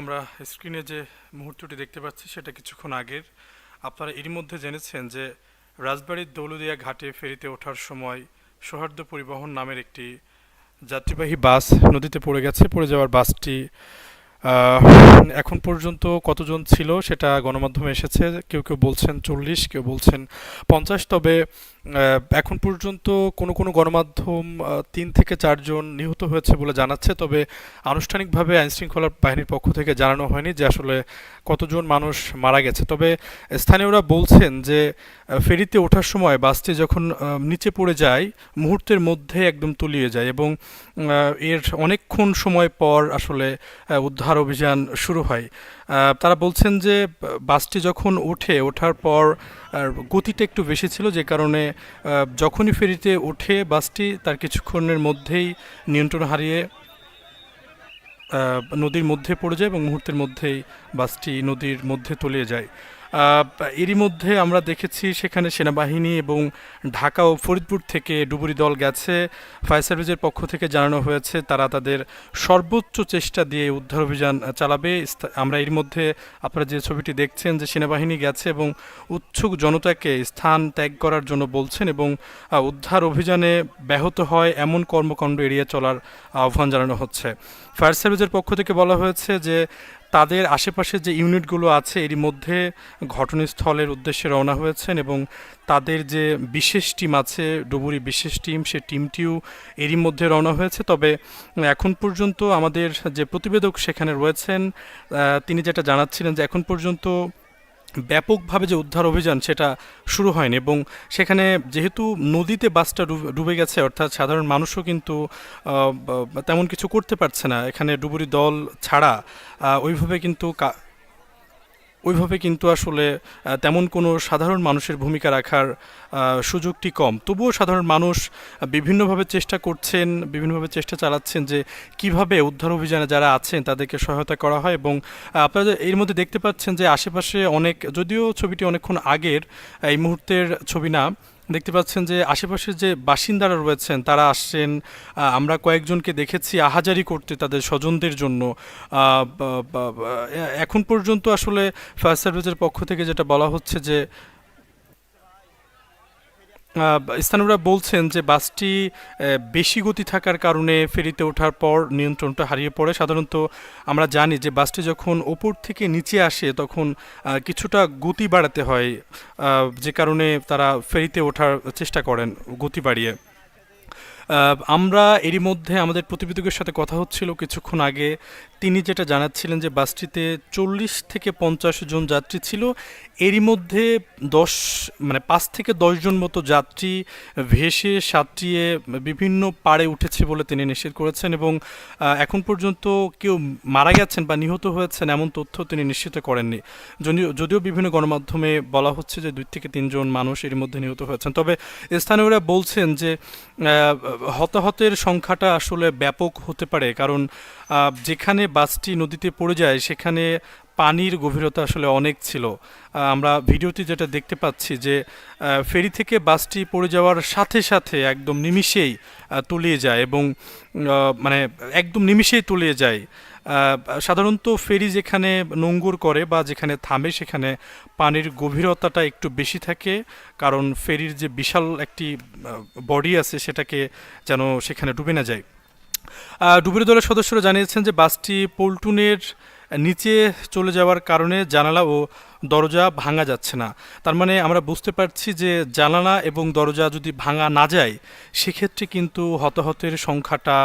আমরা স্ক্রিনে যে মুহূর্তটি দেখতে পাচ্ছি সেটা কিছুক্ষণ আগের। আপনারা এরই মধ্যে জেনেছেন যে রাজবাড়ীর দৌলদিয়া ঘাটে ফেরিতে ওঠার সময় সৌহার্দ্য পরিবহন নামের একটি যাত্রীবাহী বাস নদীতে পড়ে গেছে। পড়ে যাওয়ার বাসটি আহ, এখন পর্যন্ত কতজন ছিল সেটা গণমাধ্যমে এসেছে। কেউ কেউ বলছেন 40, কেউ বলছেন 50। তবে এখন পর্যন্ত কোনো কোনো গণমাধ্যম 3 থেকে 4 জন নিহত হয়েছে বলে জানাচ্ছে। তবে আনুষ্ঠানিকভাবে আইনশৃঙ্খলা বাহিনীর পক্ষ থেকে জানানো হয়নি যে আসলে কতজন মানুষ মারা গেছে। তবে স্থানীয়রা বলছেন যে ফেরিতে ওঠার সময় বাসটি যখন নিচে পড়ে যায় মুহূর্তের মধ্যে একদম তলিয়ে যায় এবং এর অনেকক্ষণ সময় পর আসলে উদ্ধার অভিযান শুরু হয়। তারা বলছেন যে বাসটি যখন ওঠার পর গতিটা একটু বেশি ছিল, যে কারণে যখনই ফেরিতে ওঠে বাসটি তার কিছুক্ষণের মধ্যেই নিয়ন্ত্রণ হারিয়ে নদীর মধ্যে পড়ে যায় এবং মুহূর্তের মধ্যেই বাসটি নদীর মধ্যে তলিয়ে যায়। আহ, এরই মধ্যে আমরা দেখেছি সেখানে সেনাবাহিনী এবং ঢাকা ও ফরিদপুর থেকে ডুবুরি দল গেছে। ফায়ার সার্ভিসের পক্ষ থেকে জানানো হয়েছে তারা তাদের সর্বোচ্চ চেষ্টা দিয়ে উদ্ধার অভিযান চালাবে। আমরা এর মধ্যে আপনারা যে ছবিটি দেখছেন যে সেনাবাহিনী গেছে এবং উৎসুক জনতাকে স্থান ত্যাগ করার জন্য বলছেন এবং উদ্ধার অভিযানে ব্যাহত হয় এমন কর্মকাণ্ড এড়িয়ে চলার আহ্বান জানানো হচ্ছে। ফায়ার সার্ভিসের পক্ষ থেকে বলা হয়েছে যে তাদের আশেপাশে যে ইউনিটগুলো আছে এরই মধ্যে ঘটনাস্থলের উদ্দেশ্যে রওনা হয়েছেন এবং তাদের যে বিশেষ টিম আছে ডুবুরি বিশেষ টিম, সে টিমটিও এরই মধ্যে রওনা হয়েছে। তবে এখন পর্যন্ত আমাদের যে প্রতিবেদক সেখানে রয়েছেন তিনি যেটা জানাচ্ছিলেন যে এখন পর্যন্ত ব্যাপকভাবে যে উদ্ধার অভিযান সেটা শুরু হয়নি এবং সেখানে যেহেতু নদীতে বাসটা ডুবে গেছে অর্থাৎ সাধারণ মানুষও কিন্তু তেমন কিছু করতে পারছে না। এখানে ডুবুরি দল ছাড়া ওইভাবে কিন্তু আসলে তেমন কোনো সাধারণ মানুষের ভূমিকা রাখার সুযোগটি কম। তবুও সাধারণ মানুষ বিভিন্নভাবে চেষ্টা করছেন, বিভিন্নভাবে চেষ্টা চালাচ্ছেন যে কিভাবে উদ্ধার অভিযানে যারা আছেন তাদেরকে সহায়তা করা হয়। এবং আপনারা এর মধ্যে দেখতে পাচ্ছেন যে আশেপাশে অনেক, যদিও ছবিটি অনেকক্ষণ আগের, এই মুহূর্তের ছবি না, দেখতে পাচ্ছেন যে আশেপাশের যে বাসিন্দারা রয়েছেন তারা আসছেন। আমরা কয়েকজনকে দেখেছি আহাজারি করতে তাদের স্বজনদের জন্য। এখন পর্যন্ত আসলে ফায়ার সার্ভিসের পক্ষ থেকে যেটা বলা হচ্ছে যে স্থানীয়রা বলছেন যে বাসটি বেশি গতি থাকার কারণে ফেরিতে ওঠার পর নিয়ন্ত্রণটা হারিয়ে পড়ে। সাধারণত আমরা জানি যে বাসটি যখন ওপর থেকে নিচে আসে তখন কিছুটা গতি বাড়াতে হয়, যে কারণে তারা ফেরিতে ওঠার চেষ্টা করেন গতি বাড়িয়ে। আমরা এরই মধ্যে আমাদের প্রতিবেদকের সাথে কথা হচ্ছিল কিছুক্ষণ আগে, তিনি যেটা জানাচ্ছিলেন যে বাসটিতে 40 থেকে 50 জন যাত্রী ছিল। এরই মধ্যে 5 থেকে 10 জন মতো যাত্রী ভেসে সাঁতরিয়ে বিভিন্ন পাড়ে উঠেছে বলে তিনি নিশ্চিত করেছেন এবং এখন পর্যন্ত কেউ মারা গেছেন বা নিহত হয়েছেন এমন তথ্য তিনি নিশ্চিত করেননি। যদিও বিভিন্ন গণমাধ্যমে বলা হচ্ছে যে 2 থেকে 3 জন মানুষ এর মধ্যে নিহত হয়েছেন। তবে স্থানীয়রা বলছেন যে হতাহতের সংখ্যাটা আসলে ব্যাপক হতে পারে, কারণ যেখানে বাসটি নদীতে পড়ে যায় সেখানে পানির গভীরতা আসলে অনেক ছিল। আমরা ভিডিওটি যেটা দেখতে পাচ্ছি যে ফেরি থেকে বাসটি পড়ে যাওয়ার সাথে সাথে একদম নিমিষেই তলিয়ে যায় এবং মানে একদম নিমিষেই তলিয়ে যায়। সাধারণত ফেরি যেখানে নোঙ্গর করে বা যেখানে থামে সেখানে পানির গভীরতাটা একটু বেশি থাকে, কারণ ফেরির যে বিশাল একটি বডি আছে সেটাকে যেন সেখানে ডুবে না যায়। ডুবুরি দলের সদস্যরা জানিয়েছেন যে বাসটি পল্টুনের নিচে চলে যাওয়ার কারণে জানালা ও দরজা ভাঙা যাচ্ছে না। তার মানে আমরা বুঝতে পারছি যে জানালা এবং দরজা যদি ভাঙা না যায় সেক্ষেত্রে কিন্তু হতাহতের সংখ্যাটা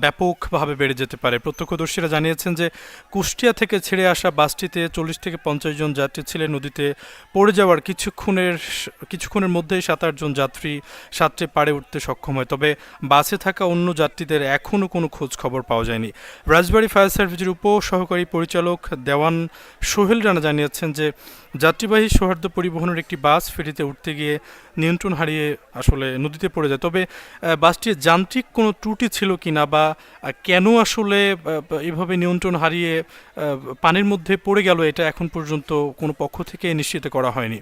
ব্যাপকভাবে বেড়ে যেতে পারে। প্রত্যক্ষদর্শীরা জানিয়েছেন যে কুষ্টিয়া থেকে ছেড়ে আসা বাসটিতে 40 থেকে 50 জন যাত্রী ছিলেন। নদীতে পড়ে যাওয়ার কিছুক্ষণের মধ্যেই 7-8 জন যাত্রী সাঁতরে পাড়ে উঠতে সক্ষম হয়। তবে বাসে থাকা অন্য যাত্রীদের এখনও কোনো খোঁজ খবর পাওয়া যায়নি। রাজবাড়ী ফায়ার সার্ভিসের সহকারী পরিচালক দেওয়ান সোহেল রানা জানিয়েছেন যে যাত্রীবাহী সৌহার্দ্য পরিবহনের একটি বাস ফেরিতে উঠতে গিয়ে নিয়ন্ত্রণ হারিয়ে আসলে নদীতে পড়ে যায়। তবে বাসটির যান্ত্রিক কোনো ত্রুটি ছিল কিনা বা কেন আসলে এভাবে নিয়ন্ত্রণ হারিয়ে পানির মধ্যে পড়ে গেল এটা এখন পর্যন্ত কোনো পক্ষ থেকে নিশ্চিত করা হয়নি।